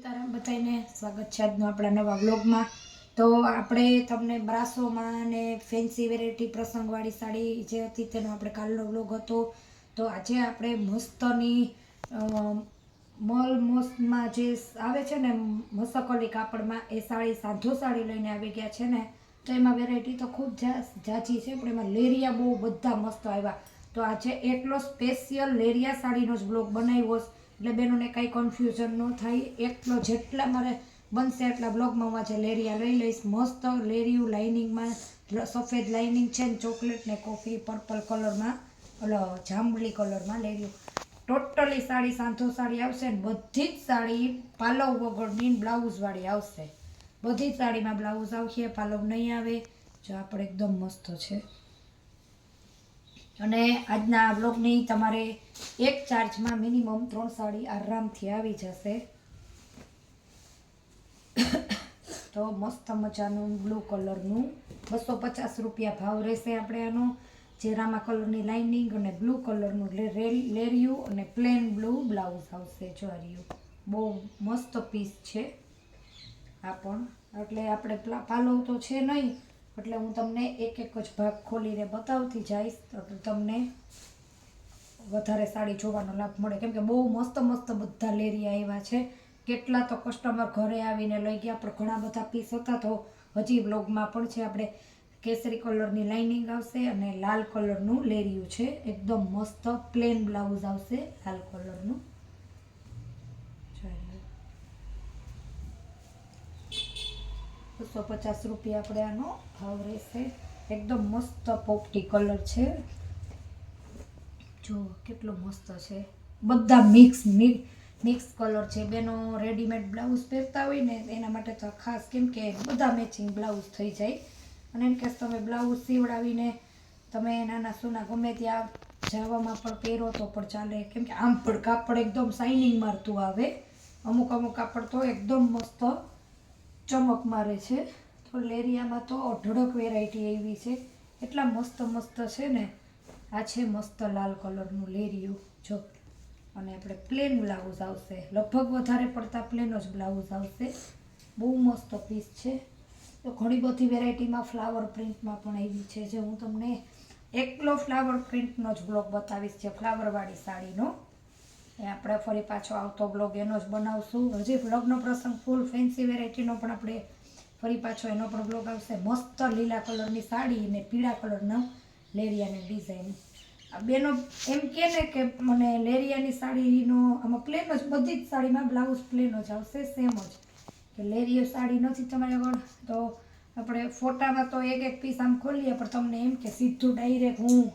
સીતારામ બધાને સ્વાગત છે આજનો આપણા નવા વ્લોગમાં। તો આપણે તમને બ્રાસોમાં અને ફેન્સી વેરાયટી પ્રસંગવાળી સાડી જે હતી તેનો આપણે કાલનો વ્લોગ હતો। તો આજે આપણે મસ્તની મસ્તમાં જે આવે છે ને મસકલી કાપડમાં એ સાડી સાંધો સાડી લઈને આવી ગયા છે ને। તો એમાં વેરાયટી તો ખૂબ જાજી છે પણ એમાં લેરિયા બહુ બધા મસ્ત આવ્યા। તો આજે એટલો સ્પેશિયલ લેરિયા સાડીનો જ બ્લોગ બનાવ્યો એટલે બેનોને કાંઈ કન્ફ્યુઝન ન થાય। એટલો જેટલા મારે બનશે એટલા બ્લોગમાં હું આજે લેરિયા લઈ લઈશ। મસ્ત લેરિયું લાઇનિંગમાં સફેદ લાઇનિંગ છે ને ચોકલેટ ને કોફી પર્પલ કલરમાં ઓલો જાંબલી કલરમાં લેરિયું ટોટલી સાડી સાંધો સાડી આવશે ને બધી જ સાડી પાલવ વગરની બ્લાઉઝવાળી આવશે। બધી જ સાડીમાં બ્લાઉઝ આવશે પાલવ નહીં આવે। જો આપણે એકદમ મસ્ત છે અને આજના બ્લોગની તમારે એક ચાર્જમાં મિનિમમ 3 સાડી આરામથી આવી જશે। તો મસ્ત મજાનું બ્લુ કલરનું 250 રૂપિયા ભાવ રહેશે આપણે આનો। જે રામા કલરની લાઇનિંગ અને બ્લુ કલરનું લેરિયું અને પ્લેન બ્લુ બ્લાઉઝ આવશે। જોરિયું બહુ મસ્ત પીસ છે આ પણ। એટલે આપણે પાલવ તો છે નહીં એટલે હું તમને એક એક જ ભાગ ખોલીને બતાવતી જઈશ તો તમને વધારે સાડી જોવાનો લાભ મળે। કેમ કે બહુ મસ્ત મસ્ત બધા લેરિયા આવ્યા છે। કેટલા તો કસ્ટમર ઘરે આવીને લઈ ગયા પણ ઘણા બધા પીસ હતા તો હજી બ્લોગમાં પણ છે। આપણે કેસરી કલરની લાઇનિંગ આવશે અને લાલ કલરનું લેરિયું છે। એકદમ મસ્ત પ્લેન બ્લાઉઝ આવશે લાલ કલરનું। 250 રૂપિયા આપણે આનો ભાવ રહેશે। એકદમ મસ્ત પોપટી કલર છે। જો કેટલો મસ્ત છે બધા મિક્સ કલર છે। બેનો રેડીમેડ બ્લાઉઝ પહેરતા હોય ને એના માટે તો ખાસ કેમ કે બધા મેચિંગ બ્લાઉઝ થઈ જાય અને એમ કે તમે બ્લાઉઝ સીવડાવીને તમે નાના સૂના ગમે ત્યાં જવામાં પણ પહેરો તો પણ ચાલે। કેમ કે આમ પણ કાપડ એકદમ શાઇનિંગ મારતું આવે। અમુક કાપડ તો એકદમ મસ્ત ચમક મારે છે। તો લેરિયામાં તો અઢળક વેરાયટી એવી છે એટલા મસ્ત મસ્ત છે ને। આ છે મસ્ત લાલ કલરનું લેરિયું જો અને આપણે પ્લેન બ્લાઉઝ આવશે। લગભગ વધારે પડતા પ્લેન જ બ્લાઉઝ આવશે। બહુ મસ્ત પીસ છે। તો ઘણી બધી વેરાયટીમાં ફ્લાવર પ્રિન્ટમાં પણ આવી છે। જે હું તમને એકલો ફ્લાવર પ્રિન્ટનો જ બ્લોગ બતાવીશ જે ફ્લાવરવાળી સાડીનો। એ આપણે ફરી પાછો આવતો બ્લોગ એનો જ બનાવશું। હજી લગ્ન પ્રસંગ ફૂલ ફેન્સી વેરાયટીનો પણ આપણે ફરી પાછો એનો પણ બ્લોગ આવશે। મસ્ત લીલા કલરની સાડી ને પીળા કલરનો લેરિયાની ડિઝાઇન। આ બેનો એમ કે ને કે મને લેરિયાની સાડીનો આમાં પ્લેન જ બધી જ સાડીમાં બ્લાઉઝ પ્લેન જ આવશે સેમ જ। કે લેરિયો સાડી નથી તમારી આગળ તો આપણે ફોટામાં તો એક એક પીસ આમ ખોલીએ પણ તમને એમ કે સીધું ડાયરેક્ટ હું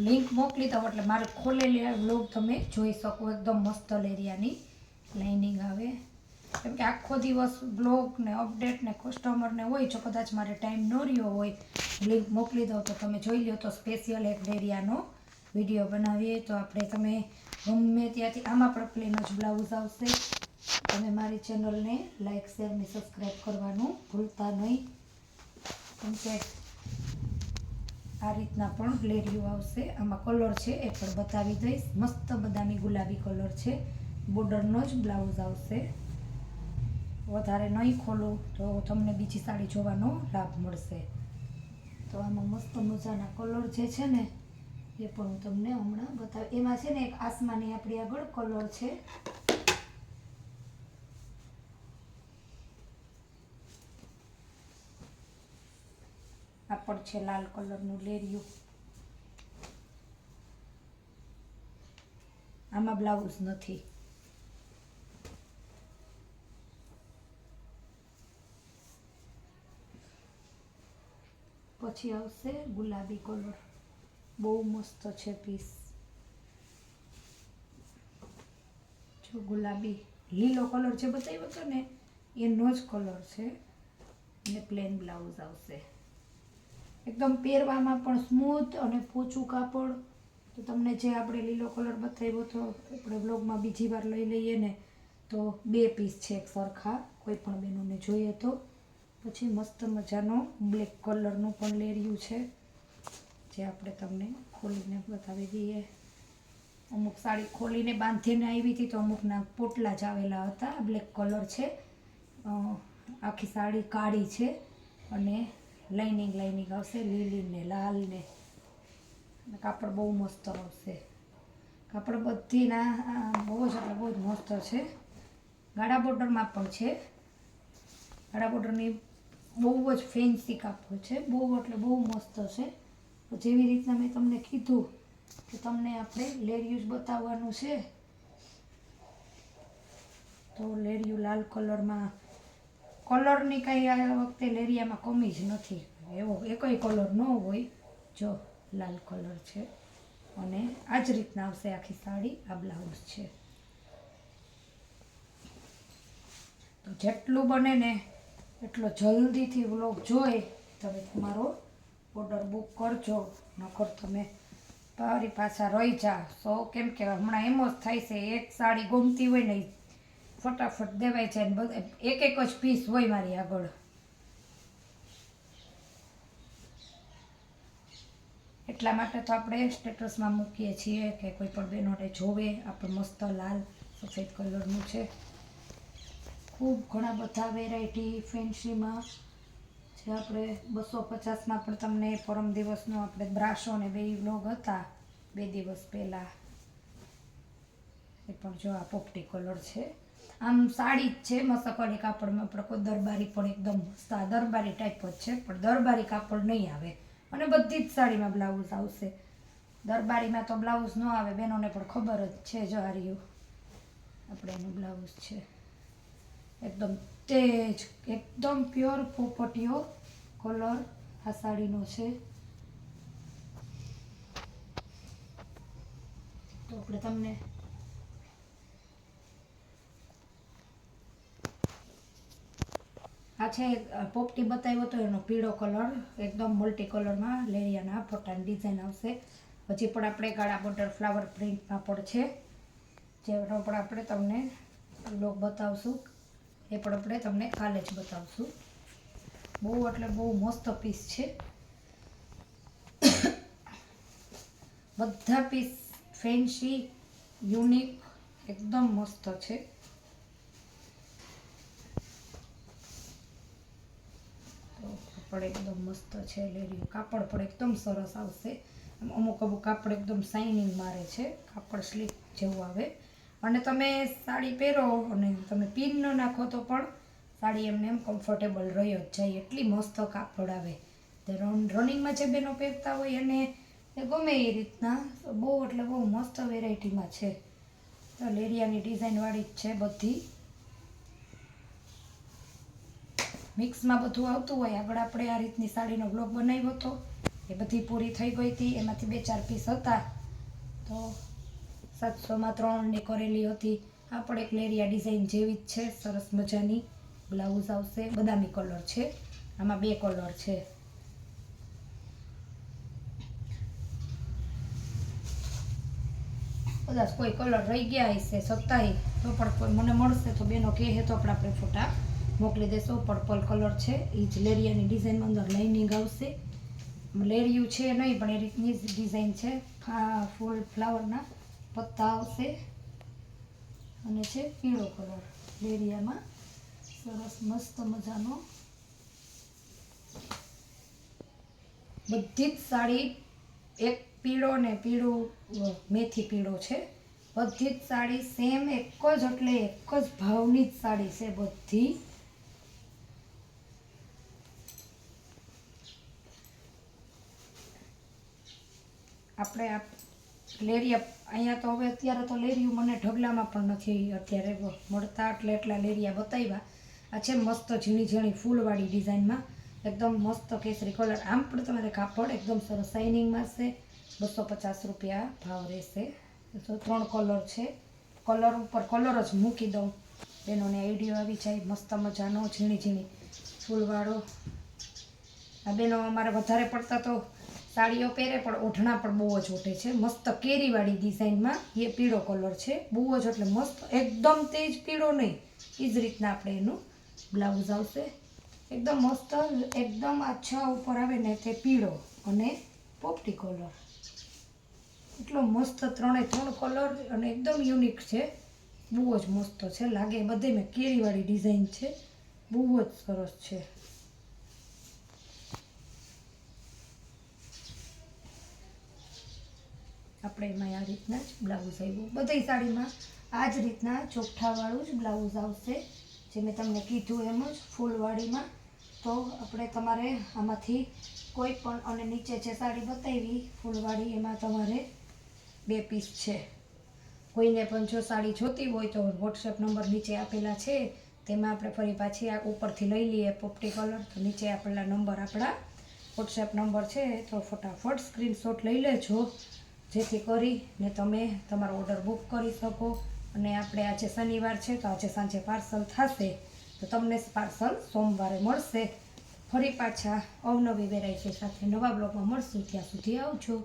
લિંક મોકલી દઉં એટલે મારે ખોલેલી બ્લોગ તમે જોઈ શકો। એકદમ મસ્ત લેરિયાની લાઇનિંગ આવે। કેમ કે આખો દિવસ બ્લોગ ને અપડેટ ને કસ્ટમરને હોય જો કદાચ મારે ટાઈમ ન રહ્યો હોય લિંક મોકલી દઉં તો તમે જોઈ લો। તો સ્પેશિયલ એક લેરિયાનો વિડીયો બનાવીએ તો આપણે તમે ગમે ત્યાંથી આમાં પણ પ્લેન જ બ્લાઉઝ આવશે। તમે મારી ચેનલને લાઇક શેર ને સબસ્ક્રાઈબ કરવાનું ભૂલતા નહીં। કેમ કે આ રીતના પણ લેરિયું આવશે। આમાં કલર છે એ પણ બતાવી દઈશ। મસ્ત બદામી ગુલાબી કલર છે। બોર્ડરનો જ બ્લાઉઝ આવશે। વધારે નહીં ખોલું તો તમને બીજી સાડી જોવાનો લાભ મળશે। તો આમાં મસ્ત મજાના કલર જે છે ને એ પણ હું તમને હમણાં બતાવી। એમાં છે ને એક આસમાની આપણી આગળ કલર છે। આ પણ છે લાલ કલરનું લેરિયું। આમાં બ્લાઉઝ નથી। પછી આવશે ગુલાબી કલર બહુ મસ્ત છે પીસ। જો ગુલાબી લીલો કલર જે બતાવ્યો હતો ને એનો જ કલર છે અને પ્લેન બ્લાઉઝ આવશે। એકદમ પહેરવામાં પણ સ્મૂથ અને પોચું કાપડ। તો તમને જે આપણે લીલો કલર બતાવ્યો હતો આપણે બ્લોગમાં બીજી વાર લઈ લઈએ ને તો 2 પીસ છે એક સરખા કોઈ પણ બહેનોને જોઈએ તો। પછી મસ્ત મજાનો બ્લેક કલરનું પણ લેરિયું છે। જે આપણે તમને ખોલીને બતાવી દઈએ. અમુક સાડી ખોલીને બાંધીને આવી હતી તો અમુકના પોટલા જ આવેલા હતા. બ્લેક કલર છે, આખી સાડી કાળી છે અને લાઇનિંગ આવશે, લીલી ને લાલ ને. કાપડ બહુ મસ્ત આવશે. કાપડ બધીના બહુ જ એટલે બહુ જ મસ્ત છે. ગાળા બોર્ડરમાં પણ છે. ગાળા બોર્ડરની બહુ જ ફેન્સી કાપડ છે, બહુ એટલે બહુ મસ્ત છે. જેવી રીતના મેં તમને કીધું કે તમને આપણે લેરિયું બતાવવાનું છે, તો લેરિયું લાલ કલરમાં, કલરની કંઈ આ વખતે લેરિયામાં કમી જ નથી. એવો એકોય કલર ન હોય. જો લાલ કલર છે અને આ જ રીતના આવશે આખી સાડી. આ બ્લાઉઝ છે. તો જેટલું બને ને એટલો જલ્દીથી વ્લોગ જોઈ તમે તમારો ઓર્ડર બુક કરજો, નકર તમે પારી પાછા રહી જાઓ. કેમ કે હમણાં એમ જ થાય છે, એક સાડી ગમતી હોય ને ફટાફટ દેવાય છે ને બધા એક જ પીસ હોય મારી આગળ. એટલા માટે તો આપણે સ્ટેટસમાં મૂકીએ છીએ કે કોઈ પણ બહેનોને જોવે. આપણે મસ્ત લાલ સફેદ કલરનું છે. ખૂબ ઘણા બધા વેરાયટી ફેન્સીમાં જે આપણે 250માં પણ તમને પરમ દિવસનો આપણે બ્રાસો ને 2 વ્લોગ હતા 2 દિવસ પહેલાં. એ પણ જો આ પોપટી કલર છે. આમ સાડી જ છે મસકવાળી કાપડમાં, આપણે કોઈ દરબારી પણ એકદમ દરબારી ટાઈપ જ છે, પણ દરબારી કાપડ નહીં આવે. અને બધી જ સાડીમાં બ્લાઉઝ આવશે. દરબારીમાં તો બ્લાઉઝ ન આવે, બહેનોને પણ ખબર જ છે. જો આ રહ્યું આપણે એનું બ્લાઉઝ છે. એકદમ તેજ, એકદમ પ્યોર પોપટીયો કલર આ સાડીનો છે. તો આપણે તમને આ છે પોપટી બતાવ્યો તો એનો પીળો કલર, એકદમ મલ્ટી કલરમાં લેરિયાના ફોટાની ડિઝાઇન આવશે. પછી પણ આપણે ગાળા બોર્ડર ફ્લાવર પ્રિન્ટમાં પણ છે, જેનો પણ આપણે તમને લોક બતાવશું. એ પણ આપણે તમને કાલે જ બતાવશું. બહુ એટલે બહુ મસ્ત પીસ છે. બધા પીસ ફેન્સી યુનિક એકદમ મસ્ત છે. કાપડ એકદમ મસ્ત છે. લેરિયું કાપડ પણ એકદમ સરસ આવશે. અમુક કાપડ એકદમ શાઇનિંગ મારે છે, કાપડ સ્લીક જેવું આવે. અને તમે સાડી પહેરો અને તમે પિન ન નાખો તો પણ સાડી એમને એમ કમ્ફર્ટેબલ રહી જ જાય, એટલી મસ્ત કાપડ આવે. તે રનિંગમાં જે બહેનો પહેરતા હોય અને એ ગમે એ રીતના બહુ એટલે બહુ મસ્ત વેરાયટીમાં છે. તો લેરિયાની ડિઝાઇનવાળી જ છે બધી. મિક્સમાં બધું આવતું હોય. આગળ આપણે આ રીતની સાડીનો બ્લોગ બનાવ્યો હતો, એ બધી પૂરી થઈ ગઈ હતી. એમાંથી 2-4 પીસ હતા તો 700માં 3 કરેલી હતી. આ પણ એક લેરિયા ડિઝાઇન જેવી જ છે, સરસ મજાની બ્લાઉઝ આવશે. બદામી કલર છે, આમાં 2 કલર છે. કદાચ કોઈ કલર રહી ગયા હશે છતાંય તો પણ કોઈ મને મળશે તો બેનો કહે તો આપણે ફોટા મોકલી દેશો. પર્પલ કલર છે, એ જ લેરિયાની ડિઝાઇનમાં અંદર લાઇનિંગ આવશે. લેરિયું છે નહીં પણ એ રીતની જ ડિઝાઇન છે. ફૂલ ફ્લાવરના પત્તા આવશે અને છે પીળો કલર લેરિયામાં, સરસ મસ્ત મજાનો. બધી જ સાડી એક પીળો ને પીળું મેથી પીળો છે. બધી જ સાડી સેમ એક જ એટલે એક જ ભાવની જ સાડી છે બધી. આપણે આ લેરિયા અહીંયા તો હવે અત્યારે તો લેરિયું મને ઢગલામાં પણ નથી અત્યારે મળતા, એટલે એટલા લેરિયા બતાવ્યા. આ છે મસ્ત ઝીણી ઝીણી ફૂલવાળી ડિઝાઇનમાં, એકદમ મસ્ત કેસરી કલર. આમ પણ તમારે કાપડ એકદમ સરસ શાઇનિંગમાં છે. 250 રૂપિયા ભાવ રહેશે. તો 3 કલર છે. કલર ઉપર કલર જ મૂકી દઉં, બેનોને આઈડિયો આવી જાય. મસ્ત મજાનો ઝીણી ઝીણી ફૂલવાળો. આ બેનો અમારે વધારે પડતા તો સાડીઓ પહેરે પણ ઓઢણા પણ બહુ જ ઓઢે છે. મસ્ત કેરીવાળી ડિઝાઇનમાં એ પીળો કલર છે, બહુ જ એટલે મસ્ત, એકદમ તેજ પીળો નહીં. એ જ રીતના આપણે એનું બ્લાઉઝ આવશે. એકદમ મસ્ત, એકદમ આછા ઉપર આવે ને તે પીળો અને પોપટી કલર. એટલો મસ્ત 3 કલર અને એકદમ યુનિક છે. બહુ જ મસ્ત છે, લાગે બધે મેં કેરીવાળી ડિઝાઇન છે, બહુ જ સરસ છે. આપણે એમાં આ રીતના જ બ્લાઉઝ આવ્યું. બધી સાડીમાં આ જ રીતના ચોકઠાવાળું જ બ્લાઉઝ આવશે, જે મેં તમને કીધું એમ જ ફૂલવાળીમાં. તો આપણે તમારે આમાંથી કોઈ પણ, અને નીચે જે સાડી બતાવી ફૂલવાળી એમાં તમારે 2 પીસ છે. કોઈને પણ જો સાડી જોતી હોય તો વોટ્સએપ નંબર નીચે આપેલા છે, તેમાં આપણે ફરી પાછી આ ઉપરથી લઈ લઈએ પોપટી કલર. તો નીચે આપેલા નંબર આપણા વોટ્સએપ નંબર છે, તો ફટાફટ સ્ક્રીનશોટ લઈ લેજો, જેથી કરીને તમે તમારો ઓર્ડર બુક કરી શકો. અને આપણે આજે શનિવાર છે, તો આજે સાંજે પાર્સલ થશે, તો તમને પાર્સલ સોમવારે મળશે. ફરી પાછા અવનવી વેરાયટી સાથે નવા બ્લોગમાં મળશું. ત્યાં સુધી આવજો.